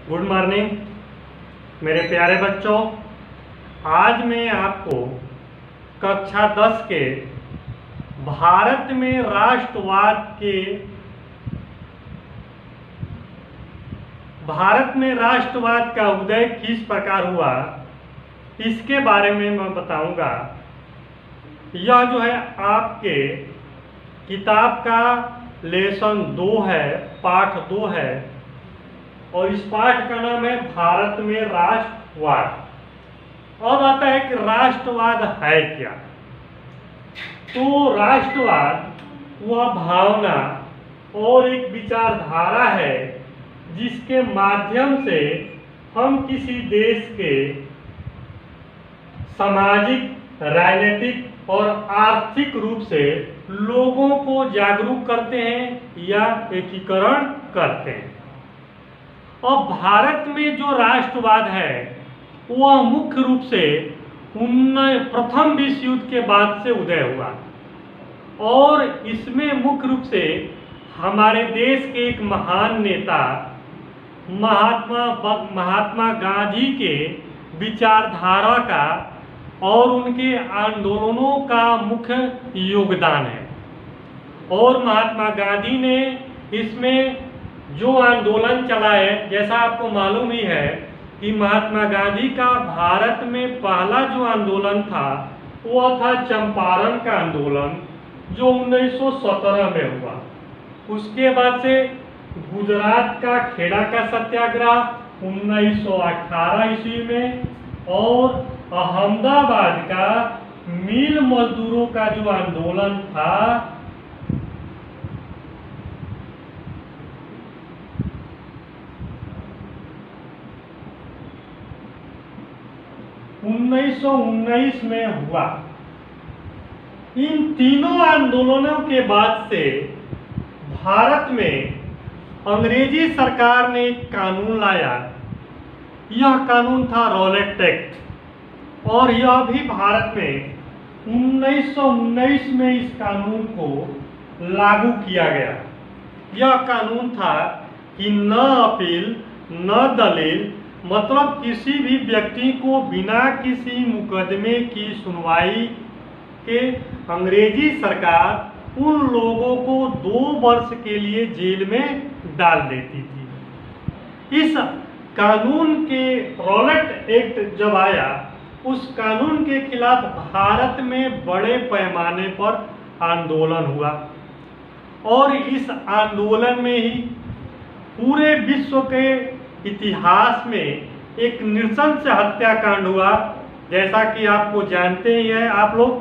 Good morning मेरे प्यारे बच्चों। आज मैं आपको कक्षा 10 के भारत में राष्ट्रवाद का उदय किस प्रकार हुआ इसके बारे में मैं बताऊंगा। यह जो है आपके किताब का लेसन 2 है, पाठ 2 है और इस पाठ का नाम है भारत में राष्ट्रवाद। अब आता है कि राष्ट्रवाद है क्या। तो राष्ट्रवाद वह भावना और एक विचारधारा है जिसके माध्यम से हम किसी देश के सामाजिक, राजनीतिक और आर्थिक रूप से लोगों को जागरूक करते हैं या एकीकरण करते हैं। और भारत में जो राष्ट्रवाद है वह मुख्य रूप से प्रथम विश्व युद्ध के बाद से उदय हुआ और इसमें मुख्य रूप से हमारे देश के एक महान नेता महात्मा गांधी के विचारधारा का और उनके आंदोलनों का मुख्य योगदान है। और महात्मा गांधी ने इसमें जो आंदोलन चलाए, जैसा आपको मालूम ही है कि महात्मा गांधी का भारत में पहला जो आंदोलन था वह था चंपारण का आंदोलन जो 1917 में हुआ। उसके बाद से गुजरात का खेड़ा का सत्याग्रह 1918 ईस्वी में और अहमदाबाद का मिल मजदूरों का जो आंदोलन था 1919 में हुआ। इन तीनों आंदोलनों के बाद से भारत में अंग्रेजी सरकार ने एक कानून लाया। यह कानून था रॉलेट एक्ट और यह भी भारत में 1919 में इस कानून को लागू किया गया। यह कानून था कि न अपील न दलील, मतलब किसी भी व्यक्ति को बिना किसी मुकदमे की सुनवाई के अंग्रेजी सरकार उन लोगों को 2 वर्ष के लिए जेल में डाल देती थी। इस कानून के रॉलेट एक्ट जब आया, उस कानून के खिलाफ भारत में बड़े पैमाने पर आंदोलन हुआ और इस आंदोलन में ही पूरे विश्व के इतिहास में एक नृशंस हत्याकांड हुआ। जैसा कि आपको जानते ही हैं आप लोग,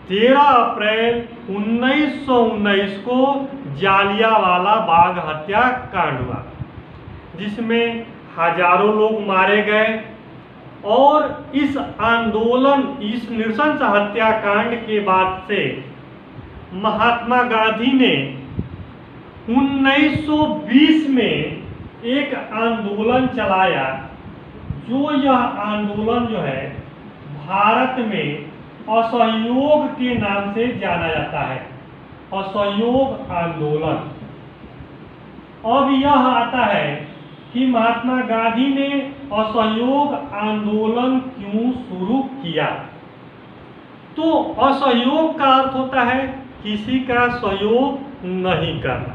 13 अप्रैल 1919 को जालियांवाला बाग हत्याकांड हुआ जिसमें हजारों लोग मारे गए। और इस आंदोलन, इस नृशंस हत्याकांड के बाद से महात्मा गांधी ने 1920 में एक आंदोलन चलाया। जो यह आंदोलन जो है भारत में असहयोग के नाम से जाना जाता है, असहयोग आंदोलन। अब यह आता है कि महात्मा गांधी ने असहयोग आंदोलन क्यों शुरू किया। तो असहयोग का अर्थ होता है किसी का सहयोग नहीं करना।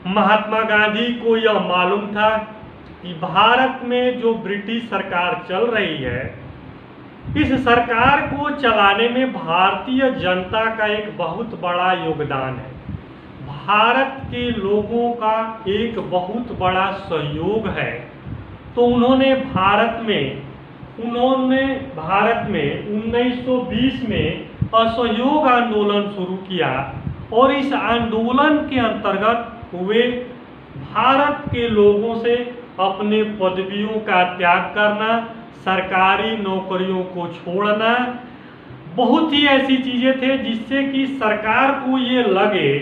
महात्मा गांधी को यह मालूम था कि भारत में जो ब्रिटिश सरकार चल रही है, इस सरकार को चलाने में भारतीय जनता का एक बहुत बड़ा योगदान है। भारत के लोगों का एक बहुत बड़ा सहयोग है। तो उन्होंने भारत में 1920 में असहयोग आंदोलन शुरू किया और इस आंदोलन के अंतर्गत वे भारत के लोगों से अपने पदवियों का त्याग करना, सरकारी नौकरियों को छोड़ना, बहुत ही ऐसी चीजें थे जिससे कि सरकार को ये लगे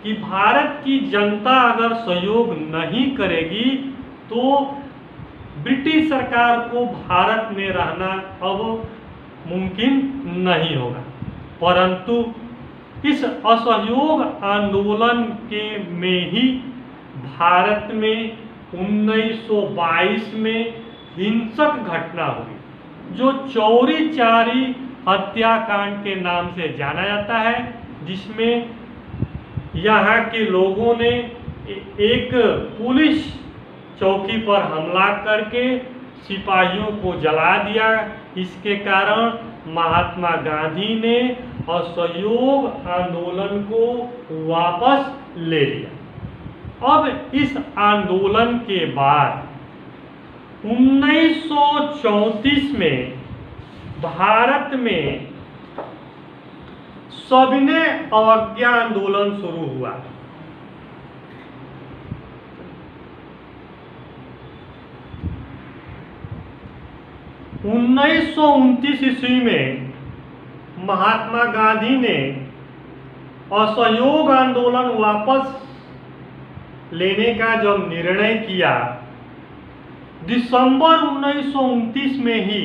कि भारत की जनता अगर सहयोग नहीं करेगी तो ब्रिटिश सरकार को भारत में रहना अब मुमकिन नहीं होगा। परंतु इस असहयोग आंदोलन के में ही भारत में 1922 में हिंसक घटना हुई जो चौरी चौरी हत्याकांड के नाम से जाना जाता है, जिसमें यहाँ के लोगों ने एक पुलिस चौकी पर हमला करके सिपाहियों को जला दिया। इसके कारण महात्मा गांधी ने असहयोग आंदोलन को वापस ले लिया। अब इस आंदोलन के बाद 1934 में भारत में सविनय अवज्ञा आंदोलन शुरू हुआ। उन्नीस सौ 29 ईस्वी में महात्मा गांधी ने असहयोग आंदोलन वापस लेने का जब निर्णय किया, दिसंबर 1929 में ही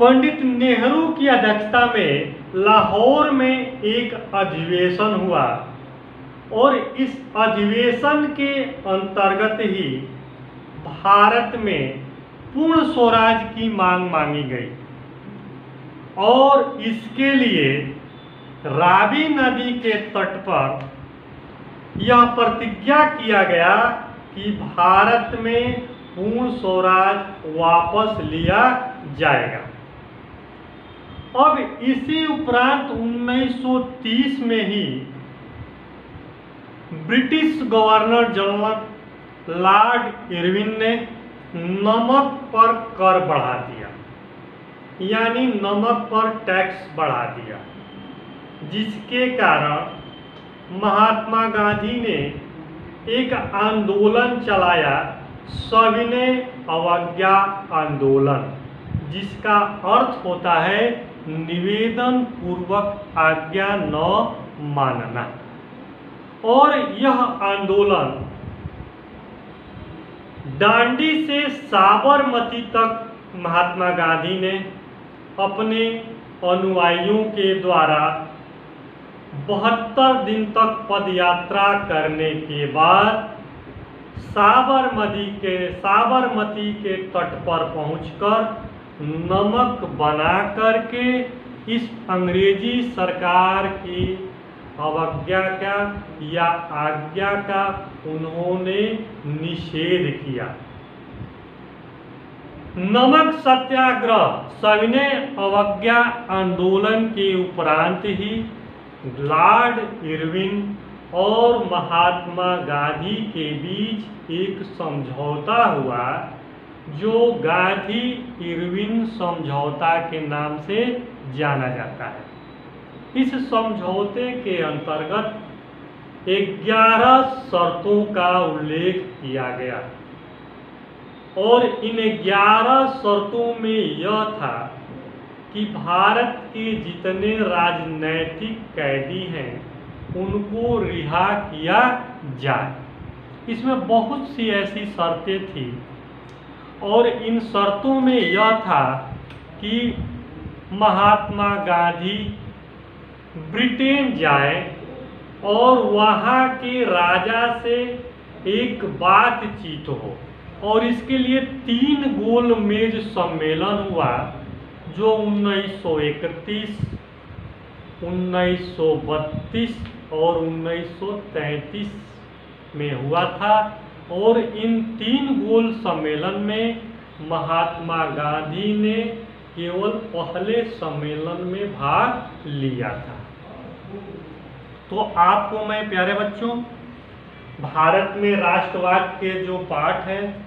पंडित नेहरू की अध्यक्षता में लाहौर में एक अधिवेशन हुआ और इस अधिवेशन के अंतर्गत ही भारत में पूर्ण स्वराज की मांग मांगी गई और इसके लिए रावी नदी के तट पर यह प्रतिज्ञा किया गया कि भारत में पूर्ण स्वराज वापस लिया जाएगा। अब इसी उपरांत 1930 में ही British governor general lord Irwin ने नमक पर कर बढ़ा दिया, यानी नमक पर टैक्स बढ़ा दिया, जिसके कारण महात्मा गांधी ने एक आंदोलन चलाया, सविनय अवज्ञा आंदोलन, जिसका अर्थ होता है निवेदन पूर्वक आज्ञा न मानना। और यह आंदोलन दांडी से साबरमती तक महात्मा गांधी ने अपने अनुयायियों के द्वारा 72 दिन तक पदयात्रा करने के बाद साबरमती के तट पर पहुंचकर नमक बना करके इस अंग्रेजी सरकार की अवज्ञा का या आज्ञा का उन्होंने निषेध किया। नमक सत्याग्रह सविनय अवज्ञा आंदोलन के उपरांत ही लॉर्ड इरविन और महात्मा गांधी के बीच एक समझौता हुआ, जो गांधी इरविन समझौता के नाम से जाना जाता है। इस समझौते के अंतर्गत 11 शर्तों का उल्लेख किया गया और इन 11 शर्तों में यह था कि भारत के जितने राजनैतिक कैदी हैं उनको रिहा किया जाए। इसमें बहुत सी ऐसी शर्तें थी और इन शर्तों में यह था कि महात्मा गांधी ब्रिटेन जाए और वहाँ के राजा से एक बातचीत हो, और इसके लिए 3 गोल मेज सम्मेलन हुआ जो 1931, 1932 और 1933 में हुआ था। और इन 3 गोल सम्मेलन में महात्मा गांधी ने केवल पहले सम्मेलन में भाग लिया था। तो आपको मैं प्यारे बच्चों भारत में राष्ट्रवाद के जो पाठ हैं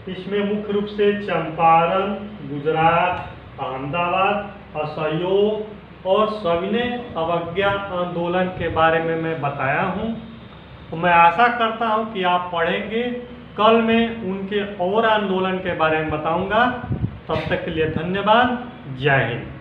इसमें मुख्य रूप से चंपारण, गुजरात, अहमदाबाद, असहयोग और सविनय अवज्ञा आंदोलन के बारे में मैं बताया हूँ। तो मैं आशा करता हूँ कि आप पढ़ेंगे। कल मैं उनके और आंदोलन के बारे में बताऊँगा। तब तक के लिए धन्यवाद। जय हिंद।